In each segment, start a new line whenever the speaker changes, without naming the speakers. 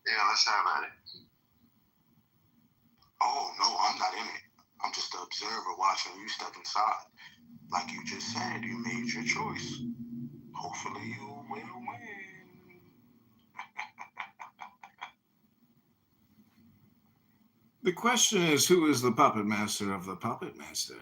Yeah, let's have at it. Oh, no, I'm not in it. I'm just the observer watching you step inside. Like you just said, you made your choice. Hopefully you will win.
The question is, who is the puppet master of the puppet master?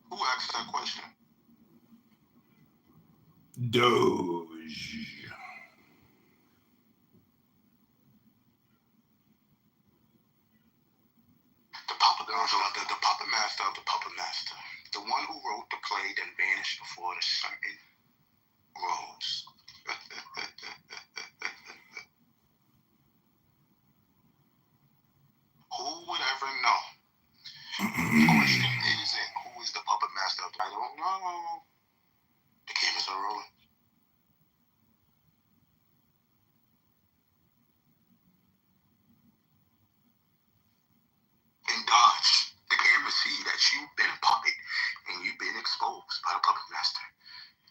Who asked that question?
Doge.
The puppet master of the puppet master. The one who wrote the play then vanished before the sun rose. Who would ever know? The question isn't who is the puppet master of the... I don't know. The cameras are rolling. And Dodge, the cameras see that you've been a puppet and you've been exposed by the puppet master.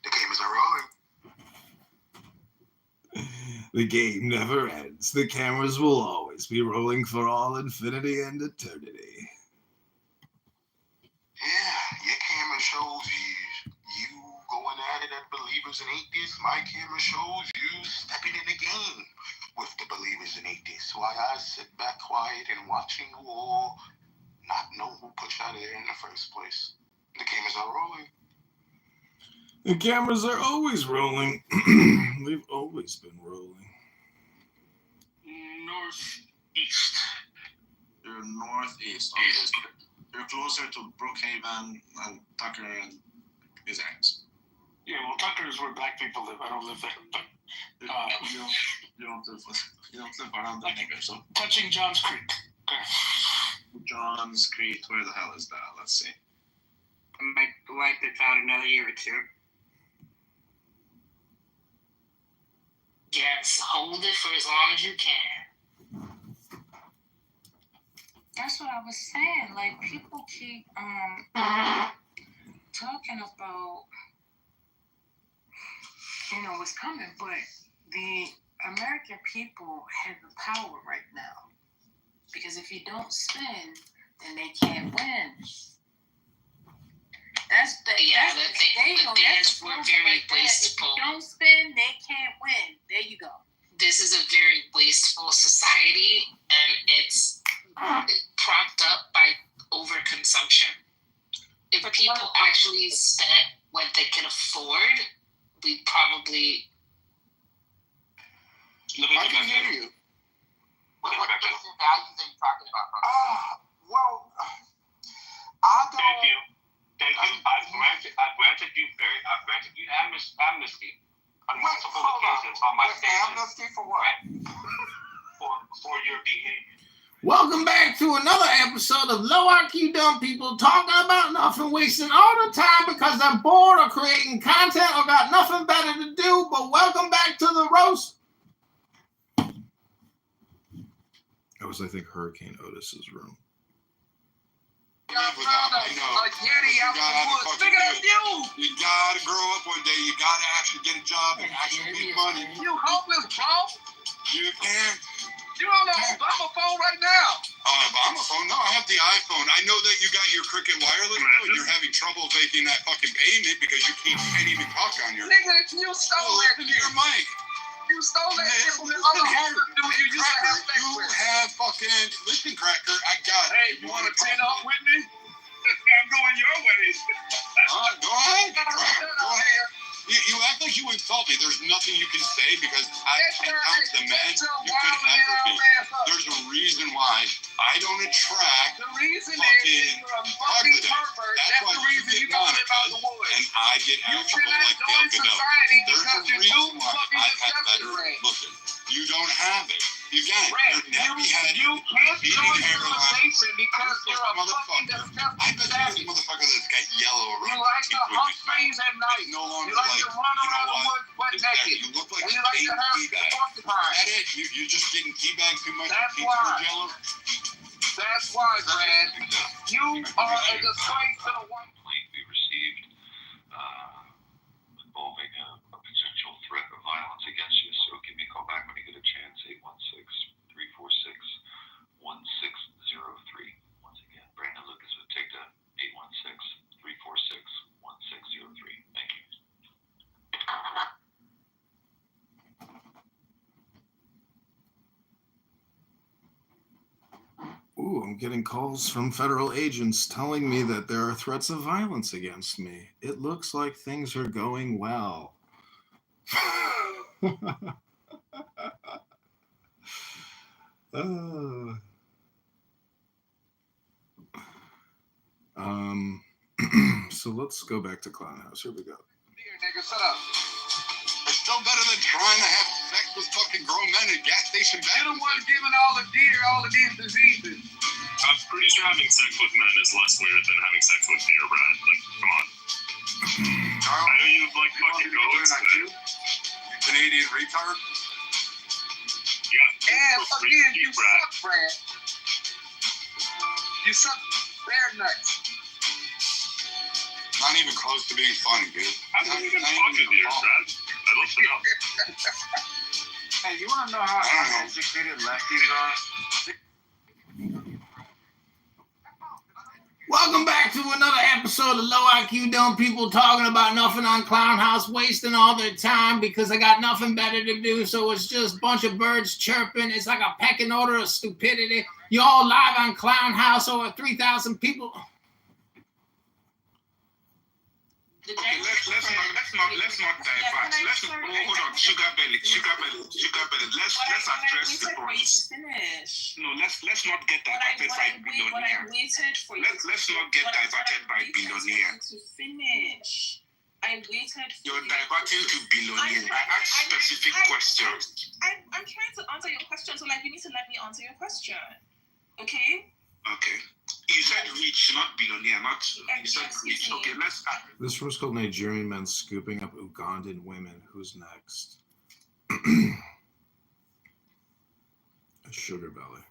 The cameras are rolling.
The game never ends. The cameras will always be rolling for all infinity and eternity.
Yeah, your camera shows you going at it at believers and atheists. My camera shows you stepping in the game with the believers and atheists. While I sit back quiet and watching you all not know who put you there in the first place. The cameras are rolling.
The cameras are always rolling. We've always been rolling.
Northeast.
You're northeast. You're closer to Brookhaven and Tucker and his ex.
Yeah, well, Tucker is where black people live. I don't live there, but
You don't live around the nigger, so.
touching Johns Creek. Okay.
Johns Creek, where the hell is that? Let's see.
I might wipe it out another year or two.
Yes, hold it for as long as you can.
That's what I was saying. Like, people keep talking about, what's coming, but the American people have the power right now. Because if you don't spend, then they can't win. That's the
things were very wasteful.
If you don't spend, they can't win. There you go.
This is a very wasteful society, and it's propped up by overconsumption. If people actually spent what they could afford, we probably...
I can hear you.
What values are you talking about?
Well, I don't...
Thank you. I've granted you amnesty on multiple occasions on my station.
Amnesty for what?
For your behavior.
Welcome back to another episode of Low IQ Dumb People talking about nothing, wasting all the time because they're bored or creating content or got nothing better to do. But welcome back to the roast. That was, I think, Hurricane Otis's room.
You gotta grow up one day. You gotta actually get a job and actually make money.
You homeless, bro?
You can't.
You on the Obama phone right now?
Obama phone? No, I have the iPhone. I know that you got your Cricket Wireless, but you're having trouble making that fucking payment because you can't even talk on your...
Nigga, you stole that shit.
Your mic.
You stole that shit from the other homeless dude you used to have sex
You
with.
have fucking... Listen, Cracker, I got it.
Hey, you want to team up with me? I'm going your way.
Go ahead, Cracker. Go ahead. You act like you insult me. There's nothing you can say because I'm 10 times the man you could ever be. There's a reason why I don't attract
The reason is
fucking
you're a fucking
ugly.
pervert.
That's
That's
why
the reason you don't live out in the woods.
and I get
You
useful
cannot
like
join
Gail Godot.
society
There's
because
a
you're
reason
too
why
fucking
I have better
disgusting.
looking. You don't have it. Again,
Brett,
you're nappy-headed,
you can't
eating
join
hairline.
civilization because you're a fucking
Motherfucker.
disgusting
I bet
savage.
you're a motherfucker that's got yellow
You
around
like
his
to
teeth with
hump
his
trees at night.
It's no longer
You like
like,
to run
you know
around the
what?
woods butt
It's that
naked.
you look like
And you
you're
like to
eating
have
teabag.
porcupine.
Is that it? You're just getting teabagged too much.
That's
Your teeth
why.
are yellow.
That's why, Brad, you are a disgrace to the white.
Complaint we received involving a potential threat of violence against you. So give me a call back when you get a chance. 816-346-1603. Once again, Brandon Lucas would take the 816-346-1603. Thank you.
Ooh, I'm getting calls from federal agents telling me that there are threats of violence against me. It looks like things are going well. So let's go back to Clown House. Here we go.
Here, nigga, shut up.
It's still better than trying to have sex with fucking grown men at gas station
You're the one giving all the these diseases.
I'm pretty sure having sex with men is less weird than having sex with deer, Brad. Like, come on.
Charles,
I know you like fucking goats, but
you Canadian retard.
yeah.
And again, you
Brad.
suck, Brad. You suck bear nuts.
Not even close to being funny, dude.
How do you even fuck a deer, Brad? I'd love to know.
Hey, you want to know how
I don't know.
uneducated lefties are?
Welcome back to another episode of Low IQ Dumb People talking about nothing on Clown House, wasting all their time because I got nothing better to do. So it's just a bunch of birds chirping. It's like a pecking order of stupidity. You're all live on Clown House, over 3,000 people.
Okay, let's not divert. Hold on, sugar belly. Let's address the point. No, let's not get diverted by billionaire. Let's not get diverted by billionaire.
I waited for
You're diverting to billionaire. I asked specific questions.
I'm trying to answer your question, so like you need to let me answer your question. Okay?
Okay. You said rich, not billionaire, not you said rich. Okay, let's
This room's called Nigerian Men Scooping Up Ugandan Women. Who's next? A sugar belly.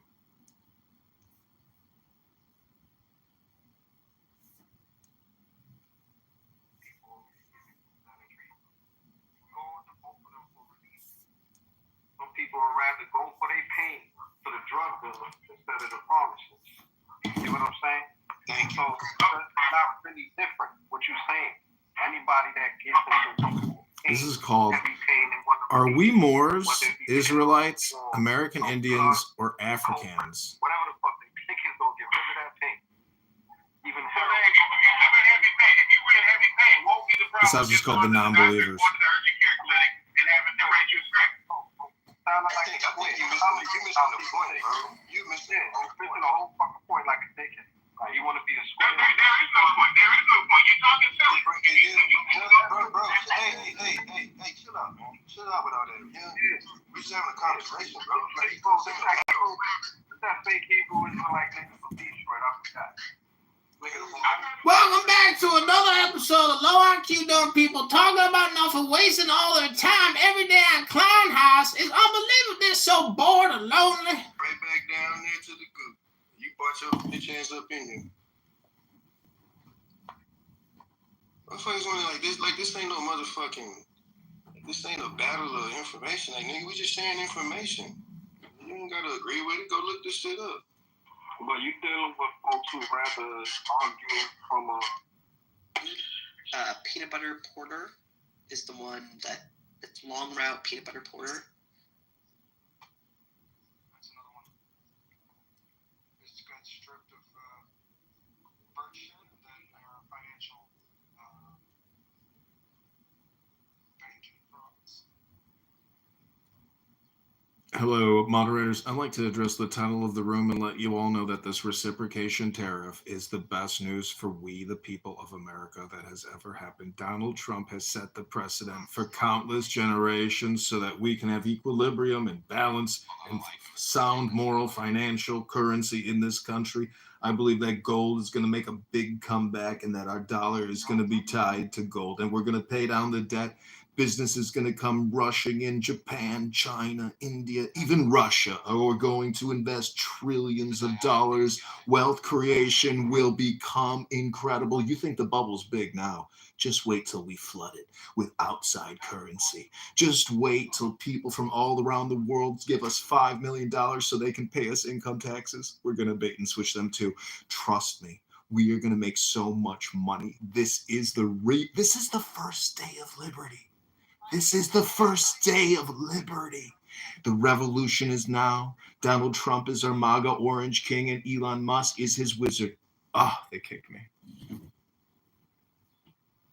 Some people would rather go for their pain for the drug dealer instead of the pharmacist. You see what I'm saying?
thank you.
So it's not really different what you're saying. Anybody that gets into
This is called
heavy pain and want to
Are We Moors,
whether it be
Israelites,
or
American Indians, or Africans?
whatever the fuck they think is gonna get rid of that pain. Even
If
heroin.
you were heavy pain, what would be the problem?
This house is called The Non-Believers.
I think you missed on the point, bro. You missed the whole fucking point like a dickhead. Like you want to be a square.
There is no point. You're talking silly. Bro. Hey, chill out, man. Chill out with all that. We're just having a conversation, bro. Like,
That fake Hebrew Israelite nigga from Detroit, I forgot.
Welcome back to another episode of Low IQ Dumb People talking about nothing, wasting all their time every day on Clown House. It's unbelievable. They're so bored and lonely.
right back down there to the goop. You brought your bitch ass up in there. Motherfuckers only like this ain't no motherfucking, this ain't a battle of information. Like, nigga, we just sharing information. You ain't gotta agree with it. Go look this shit up.
But you dealing with folks who rather argue from a
peanut butter porter is the one it's long route peanut butter porter.
That's another one. It's got stripped of virtue and then financial banking frauds.
Hello, moderators. I'd like to address the title of the room and let you all know that this reciprocation tariff is the best news for we, the people of America, that has ever happened. Donald Trump has set the precedent for countless generations so that we can have equilibrium and balance and sound moral financial currency in this country. I believe that gold is going to make a big comeback and that our dollar is going to be tied to gold and we're going to pay down the debt. Business is going to come rushing in. Japan, China, India, even Russia are going to invest trillions of dollars. Wealth creation will become incredible. You think the bubble's big now. Just wait till we flood it with outside currency. Just wait till people from all around the world give us $5 million so they can pay us income taxes. We're going to bait and switch them too. Trust me. We are going to make so much money. This is the first day of liberty. This is the first day of liberty. The revolution is now. Donald Trump is our MAGA Orange King, and Elon Musk is his wizard. They kicked me.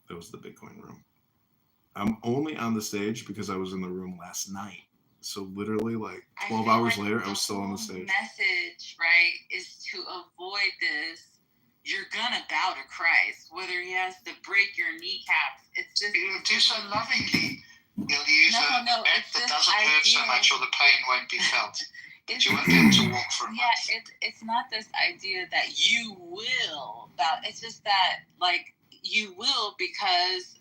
That was the Bitcoin room. I'm only on the stage because I was in the room last night. So literally, like 12 hours later, I was still on the stage.
The message, right, is to avoid this. You're gonna bow to Christ, whether he has to break your kneecaps. It's just.
You do so lovingly. You'll use a net that doesn't hurt so much, or the pain won't be felt. You won't be able to walk for a month.
It's not this idea that you will bow. It's just that, like, you will because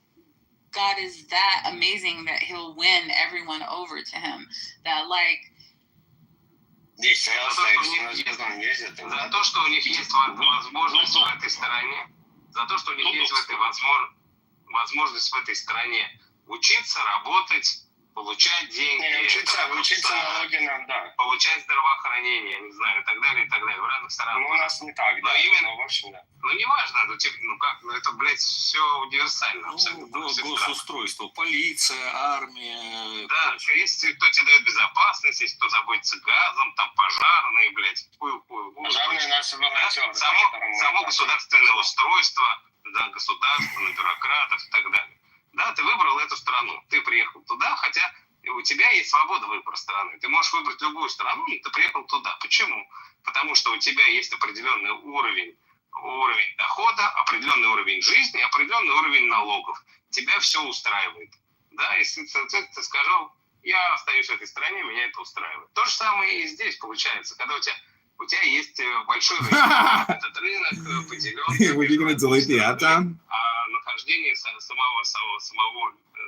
God is that amazing that he'll win everyone over to him. That, like.
За то, что у них есть возможность в этой стране, за то, что у них есть возможность в этой стране учиться, работать, получать деньги,
учиться налоги нам, да.
получать здравоохранение, не знаю, и так далее, в разных странах.
У нас не так, да, именно, в общем, да.
Неважно, это, блядь, все универсально, абсолютно.
Госустройство, полиция, армия.
Да, есть кто тебе дает безопасность, есть кто заботится газом, там пожарные, блядь,
Пожарные наши волонтеры.
Само государственное устройство, да, государственных бюрократов и так далее. Да, ты выбрал эту страну, ты приехал туда, хотя у тебя есть свобода выбора страны. Ты можешь выбрать любую страну, но ты приехал туда. Почему? Потому что у тебя есть определенный уровень дохода, определенный уровень жизни, определенный уровень налогов. Тебя все устраивает. Да, если ты сказал, я остаюсь в этой стране, меня это устраивает. То же самое и здесь получается, когда у тебя есть большой рынок, этот рынок поделен, а нахождение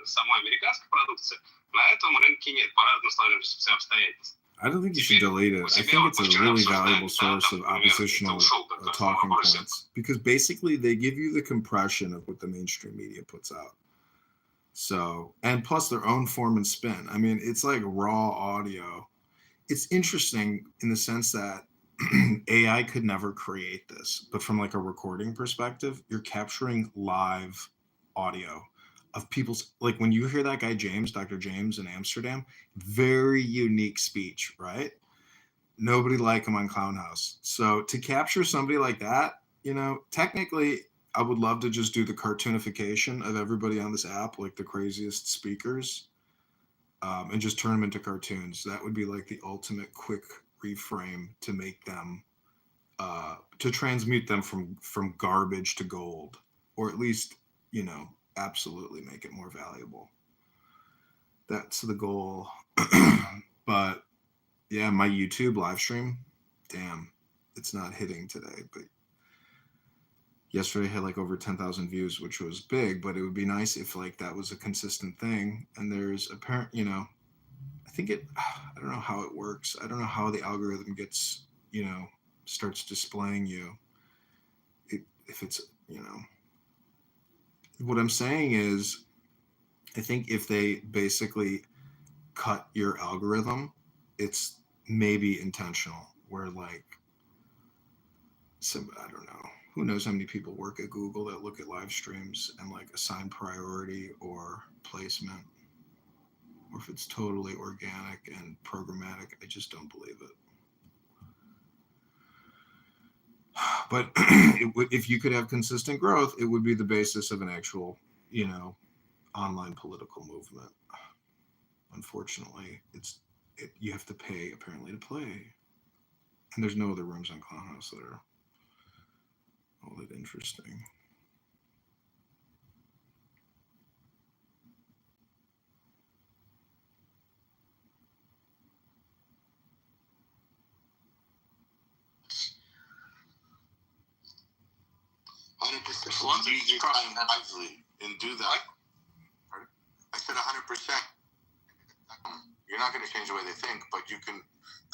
самой американской продукции на этом рынке нет, по разным сложившимся обстоятельствам.
I don't think you should delete it. I think it's a really valuable source of oppositional talking points because basically they give you the compression of what the mainstream media puts out. So, and plus their own form and spin. I mean, it's like raw audio. It's interesting in the sense that AI could never create this, but from like a recording perspective, you're capturing live audio of people's, like when you hear that guy James, Dr. James in Amsterdam, very unique speech, right? Nobody like him on Clown House. So to capture somebody like that, you know, technically I would love to just do the cartoonification of everybody on this app, like the craziest speakers, and just turn them into cartoons. That would be like the ultimate quick reframe to make them, to transmute them from garbage to gold, or at least, you know, absolutely make it more valuable. That's the goal. But yeah, my YouTube live stream, damn, it's not hitting today, but yesterday I had like over 10,000 views, which was big, but it would be nice if like that was a consistent thing. And there's apparent, you know, I don't know how it works. I don't know how the algorithm gets, you know, starts displaying you. If it's, you know, what I'm saying is, I think if they basically cut your algorithm, it's maybe intentional, where like, I don't know, who knows how many people work at Google that look at live streams and like assign priority or placement, or if it's totally organic and programmatic. I just don't believe it. But if you could have consistent growth, it would be the basis of an actual, you know, online political movement. Unfortunately, you have to pay apparently to play, and there's no other rooms on Clown House that are all that interesting.
Use your time wisely and do that. I said 100% 100%. You're not going to change the way they think, but you can,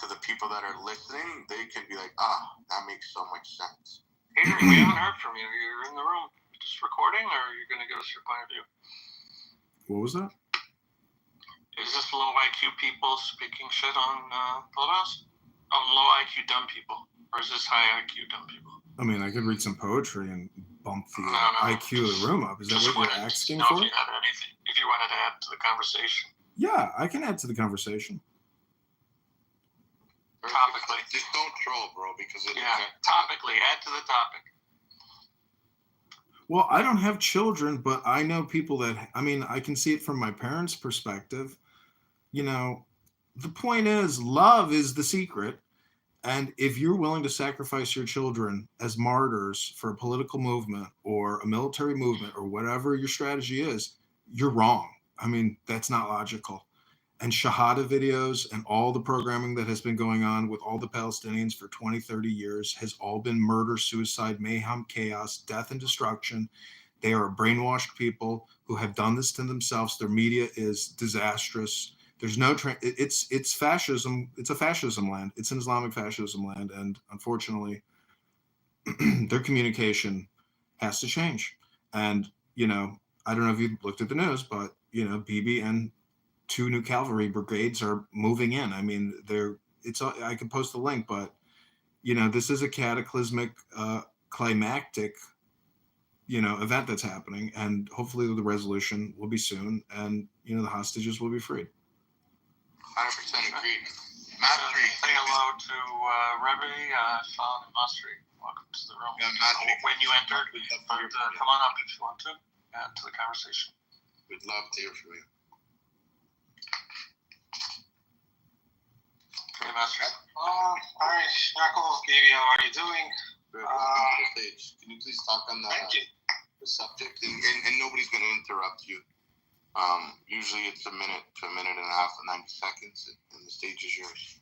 to the people that are listening, they can be like, that makes so much sense.
Adrian, we haven't heard from you. You're in the room just recording, or are you going to give us your point of view?
What was that?
Is this low IQ people speaking shit on Clubhouse? Oh, low IQ dumb people. Or is this high IQ dumb people?
I mean, I could read some poetry and bump the IQ of the room up. Is that what you're asking for?
If you had anything, if you wanted to add to the conversation.
Yeah, I can add to the conversation.
Topically.
Just don't troll, bro, because
topically, add to the topic.
Well, I don't have children, but I know people that, I mean, I can see it from my parents' perspective. You know, the point is, love is the secret. And if you're willing to sacrifice your children as martyrs for a political movement or a military movement or whatever your strategy is, you're wrong. I mean, that's not logical. And Shahada videos and all the programming that has been going on with all the Palestinians for 20, 30 years has all been murder, suicide, mayhem, chaos, death, and destruction. They are brainwashed people who have done this to themselves. Their media is disastrous. There's no, it's fascism. It's a fascism land. It's an Islamic fascism land. And unfortunately, their communication has to change. And, you know, I don't know if you looked at the news, but, you know, Bibi and 2 new cavalry brigades are moving in. I mean, I can post the link, but, you know, this is a cataclysmic, climactic, you know, event that's happening. And hopefully the resolution will be soon. And, you know, the hostages will be freed.
100% agreed.
Say hello to Rebbe, Sean, and Masri. Welcome to the room. When you entered, but come on up if you want to add to the conversation.
We'd love to hear from you.
Okay, Masri.
Hi, Yaakov, Gaby, how are you doing?
Welcome to the stage. Can you please talk on the subject? And nobody's going to interrupt you. Usually it's a minute to a minute and a half, 90 seconds, and the stage is yours.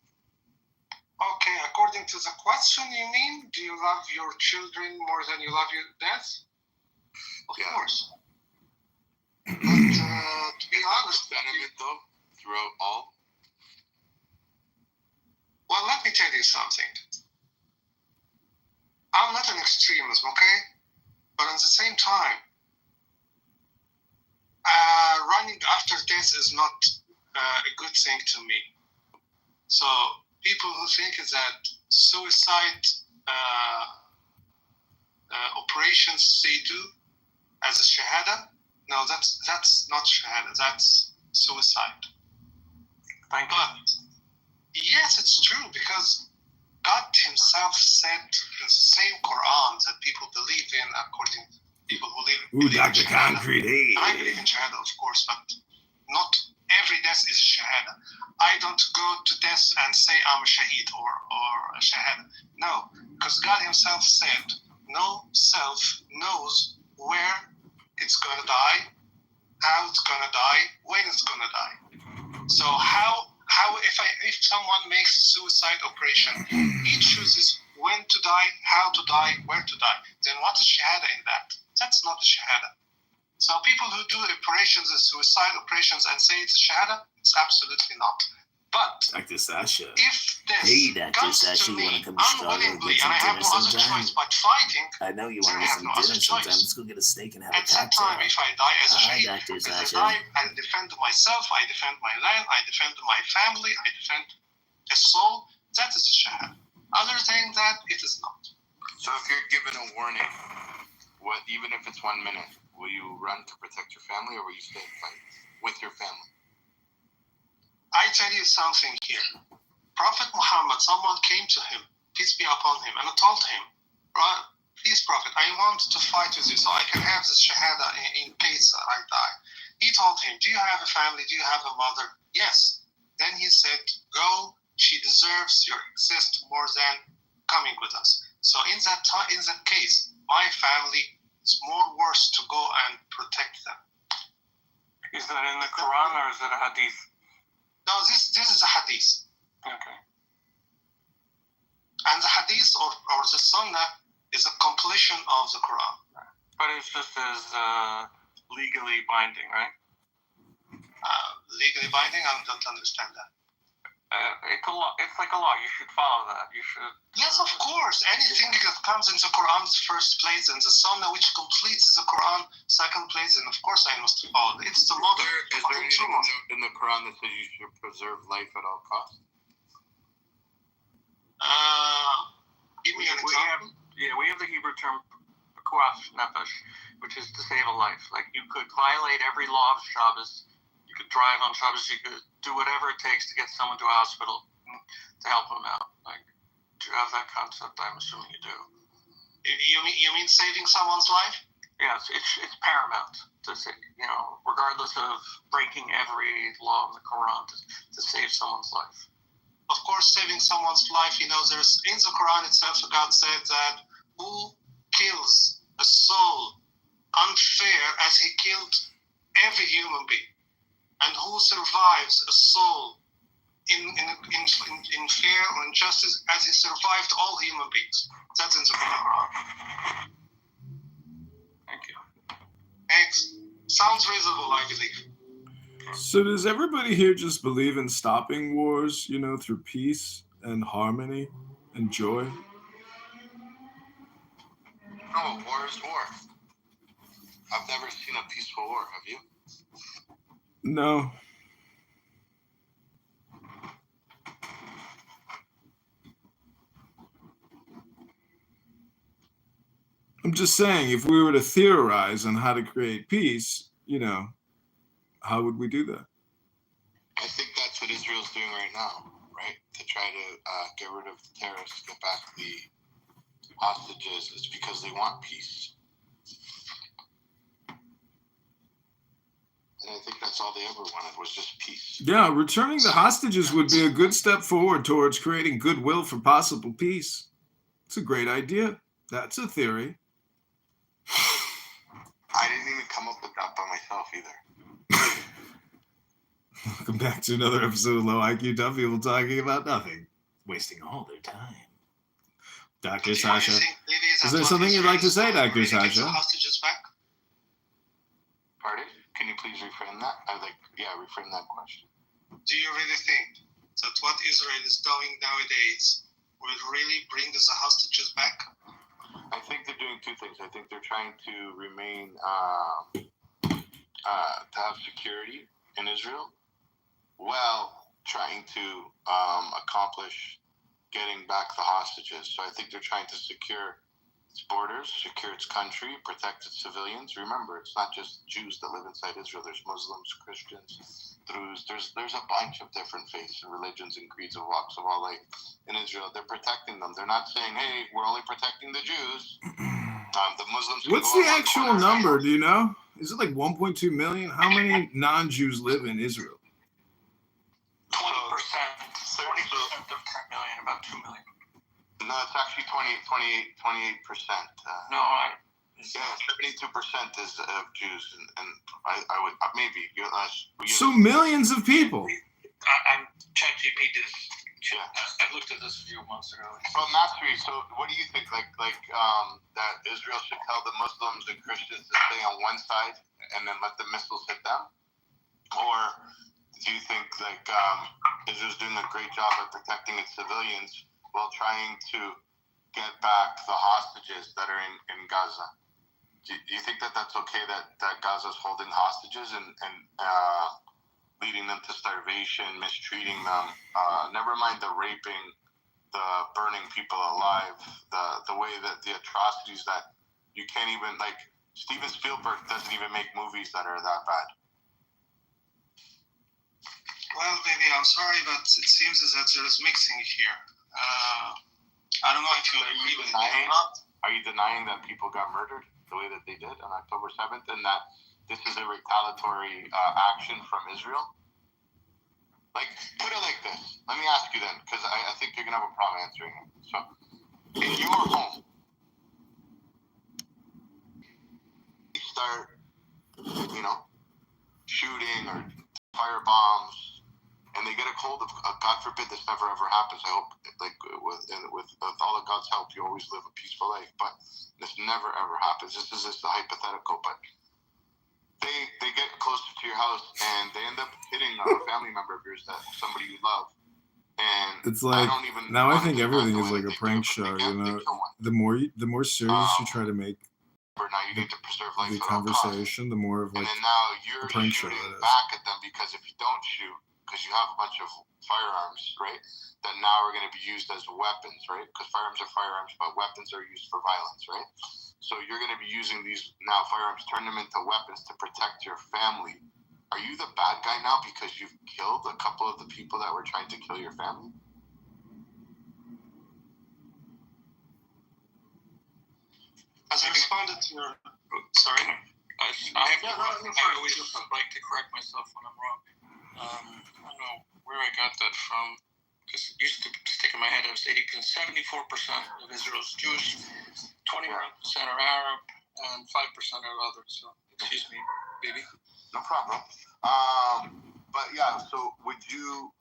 Okay, according to the question, you mean, do you love your children more than you love your dads? Of course. But to be honest,
sentiment though, throughout all.
Well, let me tell you something. I'm not an extremist, okay? But at the same time, running after death is not a good thing to me. So people who think that suicide operations they do as a shahada, no, that's not shahada, that's suicide.
Thank you.
But yes, it's true, because God himself said in the same Quran that people believe in, according to people who believe in
Dr.
Shahada.
Concrete, hey.
I believe in Shahada, of course, but not every death is a Shahada. I don't go to death and say I'm a Shaheed or a Shahada. No, because God himself said, no self knows where it's going to die, how it's going to die, when it's going to die. So how if someone makes a suicide operation, he chooses when to die, how to die, where to die, then what is Shahada in that? That's not a Shahada. So people who do operations as suicide operations and say it's a Shahada, it's absolutely not. But
Dr. Sasha.
If this comes to me unwillingly and I have no other choice but fighting,
I know you
then
want
I
to
have
some
no
dinner
other
sometime.
choice.
Let's go get a steak and have
At
a
that
cocktail.
time, if I die as a
Hi,
Shaheed,
Dr.
because I
Sasha.
die and defend myself, I defend my land, I defend my family, I defend a soul, that is a Shahada. Other than that, it is not.
So if you're given a warning, even if it's 1 minute, will you run to protect your family, or will you stay and fight with your family?
I tell you something here. Prophet Muhammad, someone came to him, peace be upon him, and told him, right, please, Prophet, I want to fight with you so I can have this Shahada in case I die. He told him, do you have a family? Do you have a mother? Yes. Then he said, go, she deserves your exist more than coming with us. So in that case, my family is more worth to go and protect them.
Is that in the Quran or is it a hadith?
No, this is a hadith.
Okay.
And the hadith or the sunnah is a completion of the Quran.
But it's just as legally binding, right?
legally binding? I don't understand that.
It's like a law. You should follow that. You should.
Yes, of course. Anything that comes in the Quran's first place and the Sunnah which completes the Quran second place, and of course I must follow it. It's the law.
Is there anything in the Quran that says you should preserve life at all costs?
Give me an example.
We have the Hebrew term "kuaf nefesh," which is to save a life. Like you could violate every law of Shabbos. You could drive on Shabbos. You could do whatever it takes to get someone to a hospital to help them out. Like, do you have that concept? I'm assuming you do.
You mean saving someone's life?
Yes, it's paramount to say, regardless of breaking every law in the Quran to save someone's life.
Of course, saving someone's life, there's in the Quran itself, God said that who kills a soul unfair as he killed every human being, and who survives a soul in fair or injustice as he survived all human beings. That's in the Quran.
Thank you.
Thanks. Sounds reasonable, I believe.
So does everybody here just believe in stopping wars, through peace and harmony and joy?
No, war is war. I've never seen a peaceful war, have you?
No. I'm just saying, if we were to theorize on how to create peace, how would we do that?
I think that's what Israel's doing right now, right? To try to get rid of the terrorists, get back the hostages. It's because they want peace. And I think that's all they ever wanted was just peace.
Yeah, returning the hostages would be a good step forward towards creating goodwill for possible peace. It's a great idea. That's a theory.
I didn't even come up with that by myself either.
Welcome back to another episode of Low IQ Dumb People talking about nothing, wasting all their time. Dr. Sasha, is there something you'd like to say, Dr. Sasha?
Hostages back?
Pardon? Can you please reframe that? Reframe that question.
Do you really think that what Israel is doing nowadays will really bring the hostages back?
I think they're doing two things. I think they're trying to remain, to have security in Israel, while trying to accomplish getting back the hostages. So I think they're trying to secure its borders, secure its country, protect its civilians. Remember, it's not just Jews that live inside Israel. There's Muslims, Christians, Druze. There's a bunch of different faiths and religions and creeds and walks of all life in Israel. They're protecting them. They're not saying, hey, we're only protecting the Jews. The Muslims.
What's the actual number? Do you know? Is it like 1.2 million? How many non-Jews live in Israel?
20%. 30% of 10 million, about 2 million.
No, it's actually 28%.
No,
72% is of Jews, and I would maybe.
So millions of people.
I'm ChatGPT. I looked at this a few months ago.
Well, Mastery, so what do you think? Like that Israel should tell the Muslims and Christians to stay on one side and then let the missiles hit them? Or do you think Israel's doing a great job at protecting its civilians while trying to get back the hostages that are in Gaza? Do you think that's okay that Gaza's holding hostages and leading them to starvation, mistreating them? Never mind the raping, the burning people alive, the way that the atrocities that you can't even, Steven Spielberg doesn't even make movies that are that bad.
Well, baby, I'm sorry, but it seems as that there is mixing here. I don't know if you agree with me or not.
Are you denying that people got murdered the way that they did on October 7th and that this is a retaliatory action from Israel? Put it like this. Let me ask you then, because I think you're going to have a problem answering it. So, in your home, you start, shooting or fire bombs, and they get a hold of, God forbid this never ever happens. I hope, with all of God's help, you always live a peaceful life, but this never ever happens. This is just a hypothetical, but they get closer to your house and they end up hitting a family member of yours, that somebody you love. And
it's like, now I think everything is like a prank show, you know. The more serious you try to make
now you need to preserve life
the
at all costs.
conversation, the more of
And
like
then now you're
a prank show
shooting
it is.
back at them, because if you don't shoot, because you have a bunch of firearms, right, that now are going to be used as weapons, right? Because firearms are firearms, but weapons are used for violence, right? So you're going to be using these now firearms, turn them into weapons to protect your family. Are you the bad guy now because you've killed a couple of the people that were trying to kill your family?
As I responded to your, sorry,
I always like to correct myself when I'm wrong. I don't know where I got that from, because it used to stick in my head. I was 74% of Israel is Jewish, 21% are Arab, and 5% are others. So excuse me, baby.
No problem. But yeah, so would you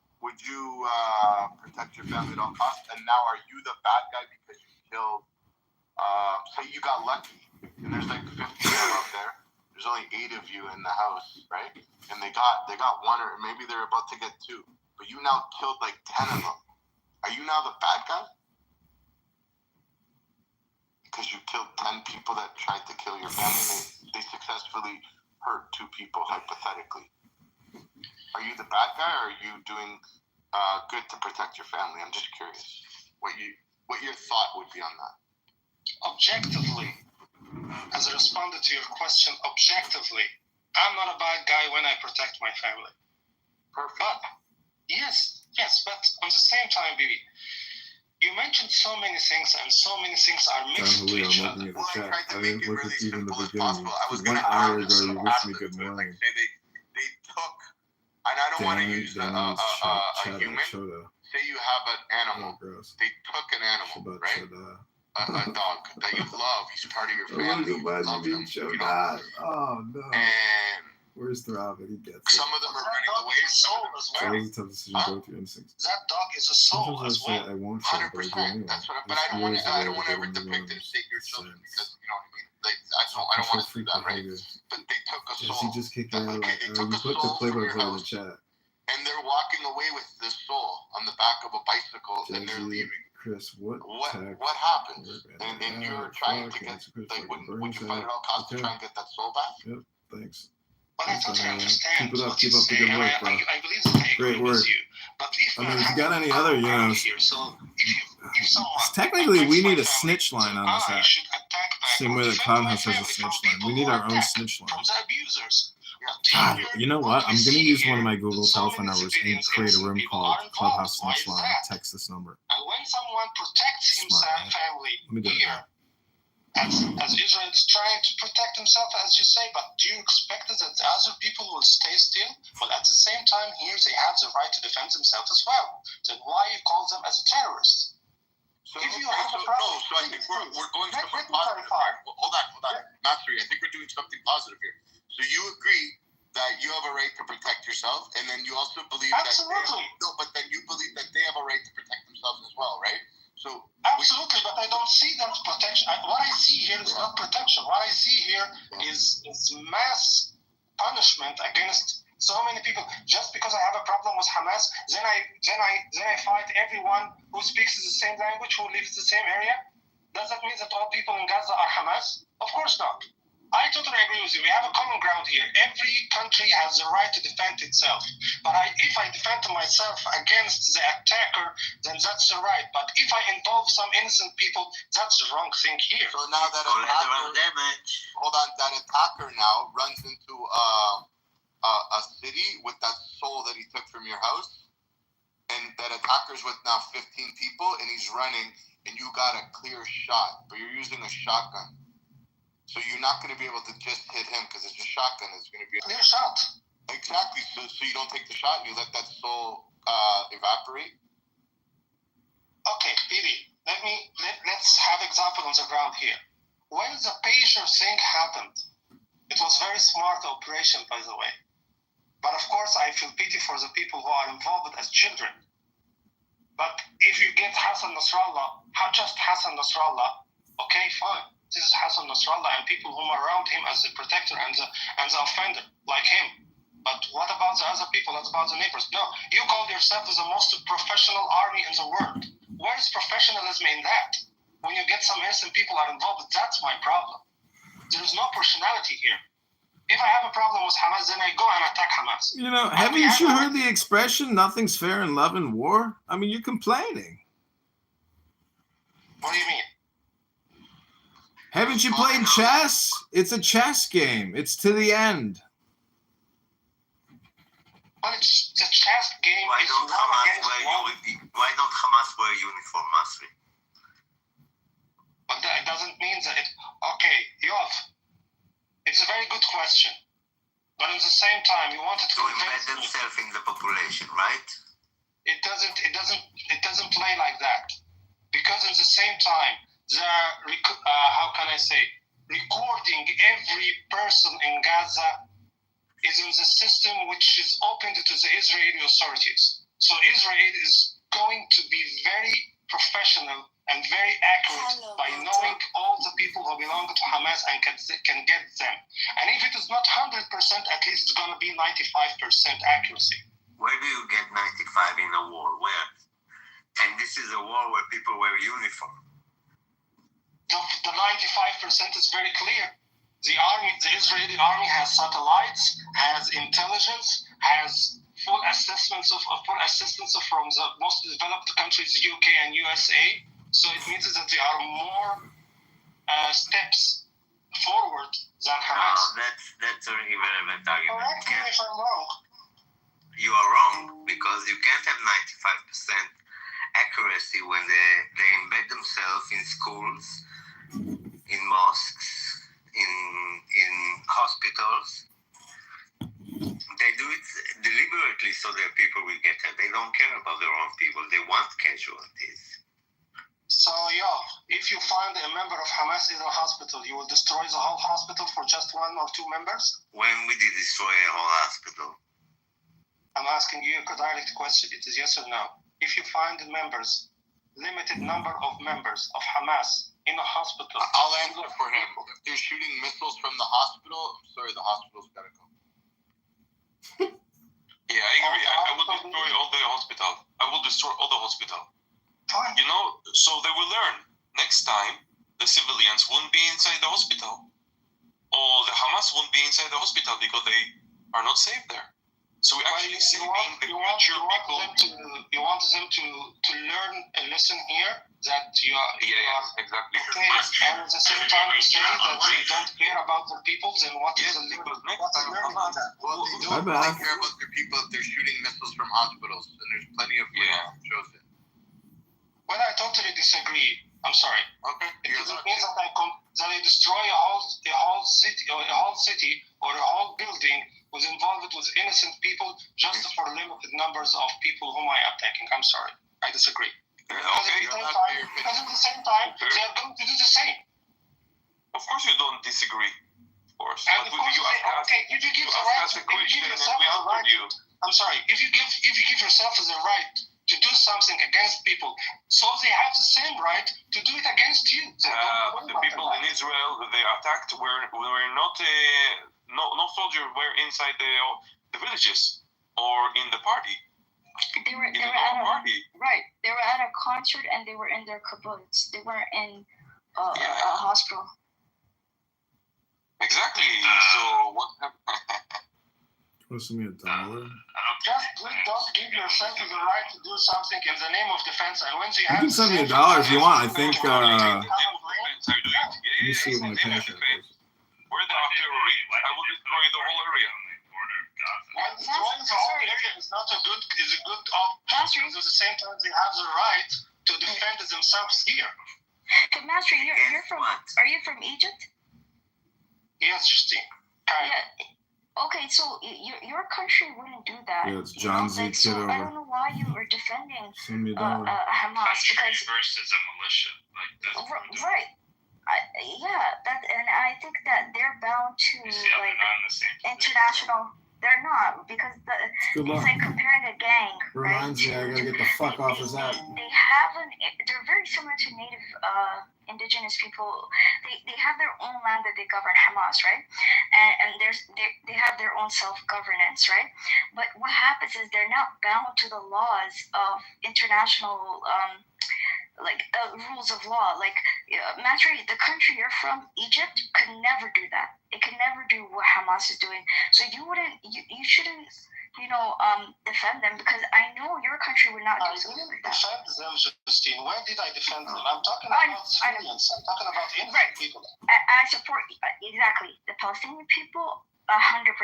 protect your family at all costs? And now are you the bad guy because you killed? Say you got lucky, and there's like 50 of them out there. There's only 8 of you in the house, right? And they got 1, or maybe they're about to get 2. But you now killed like 10 of them. Are you now the bad guy? Because you killed 10 people that tried to kill your family, and they successfully hurt 2 people, hypothetically. Are you the bad guy, or are you doing good to protect your family? I'm just curious what your thought would be on that.
Objectively, as I responded to your question, objectively, I'm not a bad guy when I protect my family.
Perfect.
But yes, but at the same time, baby, you mentioned so many things, and so many things are mixed to each other.
Well, I didn't look at even the beginning.
I was
1 hour ago, you wished me good morning.
Like, say they took, and I don't want to use a human. Say you have an animal. They took an animal, right? A dog that you love. He's part of your family. You love him.
Oh no.
And
where's Throbbit? He gets it.
some of them are running away.
Soul as well.
It's a tough decision to go through instincts.
That dog is a soul
Sometimes
as
I say
well.
I won't say it, but I do
100%.
anyway.
That's what. But I don't want to ever depict and take your children, because you know what I mean. Like I don't want to do that, right? But they took a soul.
Does he just kick out?
Okay, they took
You
a
put the
soul from
play-by-play
your
in the
house,
chat.
and they're walking away with this soul on the back of a bicycle, and they're
Jesse,
leaving.
Chris, what
happens? And you're trying to get, like, would you fight at all costs to try and get that soul back?
Yep, thanks.
But I totally understand.
Keep it up.
what
Keep
you
up the
say,
good
and
work, bro.
I believe that I agree
Great work.
with you. But if
I mean, if you got any other,
here, so if someone
technically we need a
attacks my
snitch
family,
line on this
I
app.
should attack back
Same
or
way that
defend my
Clownhouse has a
family
snitch
from
line. We
people
need
who
our own
attack,
snitch line.
from the abusers.
God,
Here,
you know what? I'm
we
gonna
see
use
here
one of my Google
that so
telephone
many
numbers and
civilians,
create a
innocent
room
people
called
are involved.
Clubhouse
Why
Snitch
is
Line.
that?
Text this number.
And when someone protects himself,
Smart,
family,
Let me do it.
here, as Israel is trying to protect himself, as you say, but do you expect that the other people will stay still? Well, at the same time, here they have the right to defend themselves as well. Then why you call them as a terrorist?
So,
if you have a problem,
so I think we're going
let
somewhere
me
positive.
clarify.
Hold on. Master, I think we're doing something positive here. So you agree that you have a right to protect yourself, and then you also believe
Absolutely.
but then you believe that they have a right to protect themselves as well, right? So
absolutely, but I don't see them protection. What I see here is not protection. What I see here is mass punishment against so many people. Just because I have a problem with Hamas, then I fight everyone who speaks the same language, who lives in the same area. Does that mean that all people in Gaza are Hamas? Of course not. I totally agree with you. We have a common ground here. Every country has the right to defend itself. But if I defend myself against the attacker, then that's the right. But if I involve some innocent people, that's the wrong thing here.
So now that attacker now runs into a city with that soul that he took from your house, and that attacker's with now 15 people, and he's running, and you got a clear shot, but you're using a shotgun. So you're not going to be able to just hit him because it's a shotgun. It's going to be a
clear shot.
Exactly. So you don't take the shot and you let that soul evaporate.
Okay, Piri, let's have example on the ground here. When the pager thing happened, it was very smart operation, by the way. But of course, I feel pity for the people who are involved as children. But if you get Hassan Nasrallah, just Hassan Nasrallah, okay, fine. this is Hassan Nasrallah and people who are around him as the protector and the offender, like him. But what about the other people? What about the neighbors? No, you call yourself the most professional army in the world. Where is professionalism in that? When you get some innocent people are involved, that's my problem. There is no personality here. If I have a problem with Hamas, then I go and attack Hamas.
You know, haven't you heard the expression, nothing's fair in love and war? I mean, you're complaining.
What do you mean?
Haven't you played chess? It's a chess game. It's to the end.
But it's a chess game.
Why don't Hamas wear uniform, Masri?
But that doesn't mean that okay, Yov, it's a very good question. But at the same time, you wanted to
embed themselves in the population, right?
It doesn't play like that. Because at the same time, they're recording every person in Gaza is in the system which is open to the Israeli authorities. So Israel is going to be very professional and very accurate by knowing all the people who belong to Hamas and can get them. And if it is not 100%, at least it's going to be 95% accuracy.
Where do you get 95 in a war? Where? And this is a war where people wear uniform.
The 95% is very clear. The Israeli army has satellites, has intelligence, has full assistance from the most developed countries, UK and USA. So it means that they are more steps forward than Hamas.
That's a irrelevant argument.
Correct me if I'm wrong.
You are wrong, because you can't have 95% accuracy when they embed themselves in schools, in mosques, in hospitals. They do it deliberately so that people will get hurt. They don't care about their own people. They want casualties.
So, if you find a member of Hamas in a hospital, you will destroy the whole hospital for just one or two members?
When we did destroy a whole hospital?
I'm asking you a direct question. It is yes or no. If you find members, limited number of members of Hamas in a hospital.
I'll answer for him. If they're shooting missiles from the hospital, I'm sorry, the hospital's got to go.
Yeah, I agree. I will destroy all the hospital. I will destroy all the hospital.
Fine.
You know, so they will learn. Next time, the civilians won't be inside the hospital. Or the Hamas won't be inside the hospital because they are not safe there. So we actually saving the future people.
You want them to learn a lesson here that you are.
Exactly.
Okay, and at the same time you say that they don't care about their people, then what is the learning? What's the learning on that?
Well, they don't care about their people if they're shooting missiles from hospitals, and there's plenty of shows it.
Well, I totally disagree. I'm sorry.
Okay.
It doesn't mean that I destroy a whole city or a whole building was involved with innocent people just for limited numbers of people whom I am attacking. I'm sorry. I disagree. Because at the same time, they are going to do the same.
Of course you don't disagree. Of course.
And of course, if you give yourself the right, I'm sorry. If you give yourself the right to do something against people, so they have the same right to do it against you.
The people in Israel, they attacked were not no soldiers were inside the villages or in the party.
They were at a concert and they were in their kibbutz. They weren't in a hospital.
Exactly. So what happened?
Send me $1.
Just don't give yourself the right to do something in the name of defense. And when
you can send me $1 if you want. I think. Let me see what my cash app is.
Where the artillery? I will destroy the whole area.
Well, destroying the whole area is a good option. At the same time, they have the right to defend themselves here.
Master, you're from? Are you from Egypt?
Yes, Justine.
Yeah. Okay, so your country wouldn't do that.
Yeah, it's John Z.
So
Kitover.
I don't know why you were defending
Hamas.
Country versus a militia.
Right. And I think that they're bound to international. They're not, because it's like comparing a gang.
Reminds me, I gotta get the fuck off his app.
They they're very similar to native indigenous people. They have their own land that they govern, Hamas, right? And they have their own self-governance, right? But what happens is they're not bound to the laws of international rules of law. Like naturally, the country you're from, Egypt, could never do that. It could never do what Hamas is doing. So you shouldn't defend them, because I know your country would not do something like that.
I didn't defend them, Justine. Where did I defend them? I'm talking about civilians. I'm talking about innocent people.
I support exactly the Palestinian people 100%,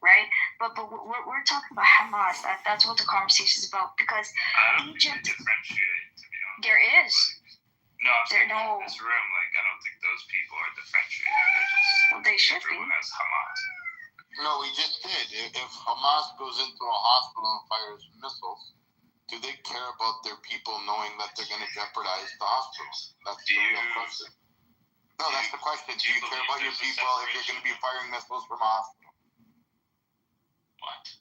right? But we're talking about Hamas. That's what the conversation is about, because
I don't
Egypt.
think they differentiate, to be honest.
There is.
No, I'm saying in this room, I don't think those people are differentiated.
They should be.
Everyone has Hamas.
No, we just did. If Hamas goes into a hospital and fires missiles, do they care about their people knowing that they're going to jeopardize the hospital? That's the real question. No, that's the question. Do you care about your people if you're going to be firing missiles from a hospital?
What?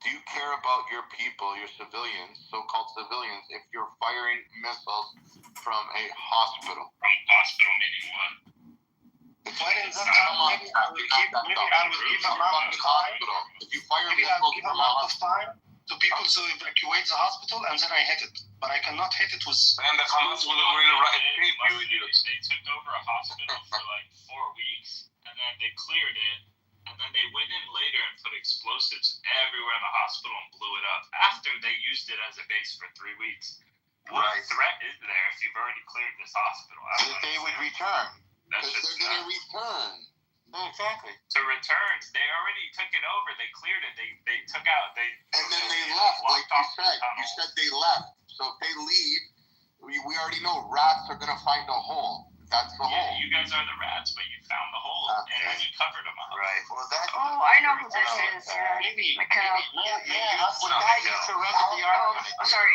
Do you care about your people, your civilians, so-called civilians, if you're firing missiles from a hospital?
From hospital meaning what?
If I will give amount of time.
If you fire
maybe I'll give amount of time to people to evacuate the hospital, and then I hit it. But I cannot hit it with.
And the Hamas will really
They took over a hospital for like 4 weeks, and then they cleared it, and then they went in later and put explosives everywhere in the hospital and blew it up after they used it as a base for 3 weeks. What threat is there if you've already cleared this hospital?
If they would return.
That's
because they're going to return.
Exactly. To return, they already took it over. They cleared it. They took out.
And then they left, like you said. You said they left. So if they leave, we already know rats are going to find a hole. That's the hole.
You guys are the rats, but you found the hole and then you covered them up.
Right. Well, that's.
Oh, I know who this is.
Maybe.
Sorry.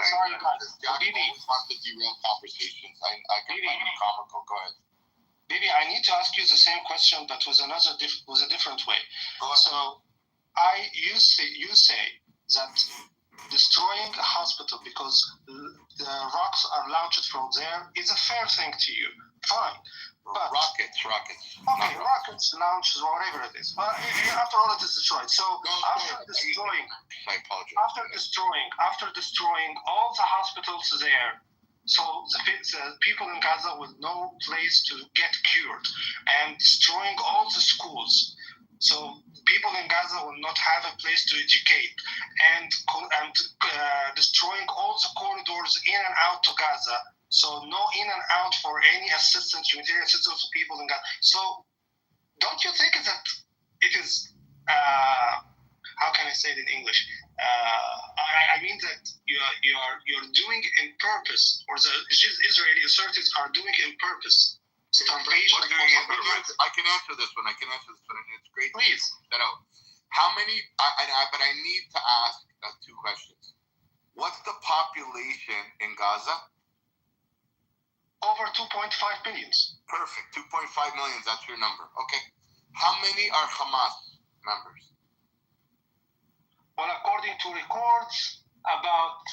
Sorry, guys. Jack always wants to derail conversations. I can find it comical. Go ahead.
Bibi, I need to ask you the same question, but with a different way. So, you say that destroying a hospital because the rocks are launched from there is a fair thing to you. Fine. But
rockets.
Okay, rockets launch whatever it is. But after all, it is destroyed. So after destroying all the hospitals there, so the people in Gaza with no place to get cured, and destroying all the schools. So people in Gaza will not have a place to educate, and destroying all the corridors in and out to Gaza. So no in and out for any assistance, humanitarian assistance to people in Gaza. So don't you think that it is, how can I say it in English? I mean that you're doing in purpose, or the Israeli authorities are doing in purpose. Starvation.
I can answer this one. And it's great.
Please.
That out. How many? But I need to ask 2 questions. What's the population in Gaza?
Over 2.5 million.
Perfect. 2.5 million. That's your number. Okay. How many are Hamas members?
Well, according to records, about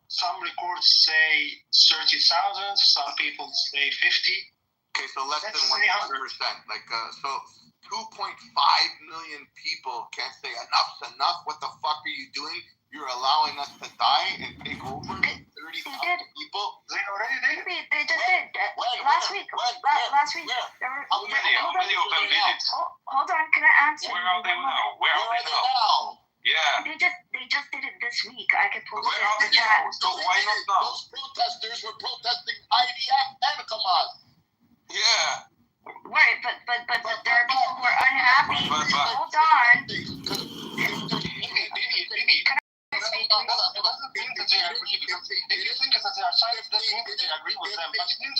some records say 30,000. Some people say 50.
Okay, so less than 1%. Like so. 2.5 million people can't say enough's enough. What the fuck are you doing? You're allowing us to die and take over 30,000 people?
They already did.
They just did. Last week. Hold on, can I answer?
Where are they now? Where are they now? Yeah.
They just did it this week. I could post
it
in the chat.
So why not now?
Those protesters were protesting IDF and Hamas.
Yeah.
Right, but there are people who are unhappy. Hold on.
It doesn't mean that they agree, because if you think that they are silent, it doesn't mean that they agree with them. But it means